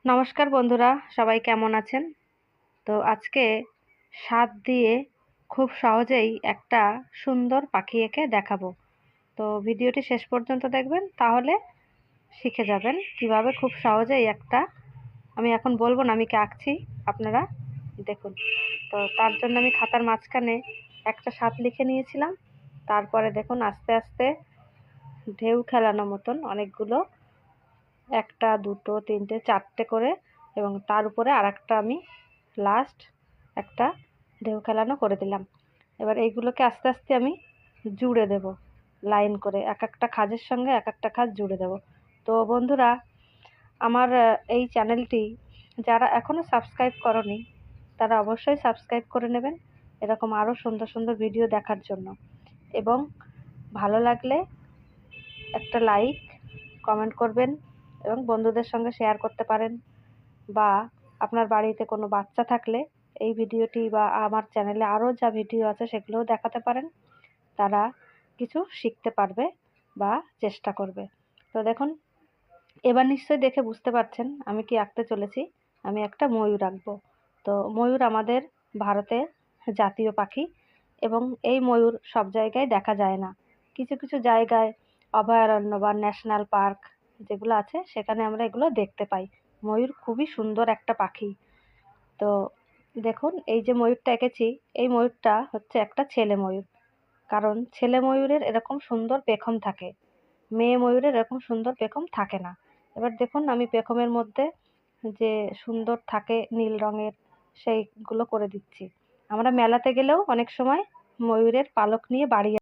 নমস্কার বন্ধুরা, সবাই কেমন আছেন? তো আজকে স্বাদ দিয়ে খুব সহজেই একটা সুন্দর পাখি এঁকে দেখাবো। তো ভিডিওটি শেষ পর্যন্ত দেখবেন, তাহলে শিখে যাবেন কিভাবে খুব সহজেই একটা, আমি এখন বলবো না, আমি কি আঁকছি, আপনারা দেখুন। তো তার জন্য আমি খাতার মাঝখানে একটা স্বাদ লিখে নিয়েছিলাম। তারপরে দেখুন আস্তে আস্তে ঢেউ খেলানো মতন অনেকগুলো, একটা দুটো তিনটে চারটে করে, এবং তার উপরে আর একটা আমি লাস্ট একটা ঢেউ খেলানো করে দিলাম। এবার এইগুলোকে আস্তে আস্তে আমি জুড়ে দেব, লাইন করে এক একটা খাজের সঙ্গে এক একটা খাজ জুড়ে দেব। তো বন্ধুরা, আমার এই চ্যানেলটি যারা এখনও সাবস্ক্রাইব করনি, তারা অবশ্যই সাবস্ক্রাইব করে নেবেন এরকম আরও সুন্দর সুন্দর ভিডিও দেখার জন্য। এবং ভালো লাগলে একটা লাইক কমেন্ট করবেন, এবং বন্ধুদের সঙ্গে শেয়ার করতে পারেন, বা আপনার বাড়িতে কোনো বাচ্চা থাকলে এই ভিডিওটি বা আমার চ্যানেলে আরও যা ভিডিও আছে সেগুলোও দেখাতে পারেন। তারা কিছু শিখতে পারবে বা চেষ্টা করবে। তো দেখুন, এবার নিশ্চয়ই দেখে বুঝতে পারছেন আমি কি আঁকতে চলেছি। আমি একটা ময়ূর আঁকবো। তো ময়ূর আমাদের ভারতের জাতীয় পাখি, এবং এই ময়ূর সব জায়গায় দেখা যায় না। কিছু কিছু জায়গায় অভয়ারণ্য বা ন্যাশনাল পার্ক যেগুলো আছে সেখানে আমরা এগুলো দেখতে পাই। ময়ূর খুবই সুন্দর একটা পাখি। তো দেখুন, এই যে ময়ূরটা এঁকেছি, এই ময়ূরটা হচ্ছে একটা ছেলে ময়ূর। কারণ ছেলে ময়ূরের এরকম সুন্দর পেখম থাকে, মেয়ে ময়ূরের এরকম সুন্দর পেখম থাকে না। এবার দেখুন আমি পেখমের মধ্যে যে সুন্দর থাকে নীল রঙের, সেইগুলো করে দিচ্ছি। আমরা মেলাতে গেলেও অনেক সময় ময়ূরের পালক নিয়ে বাড়ি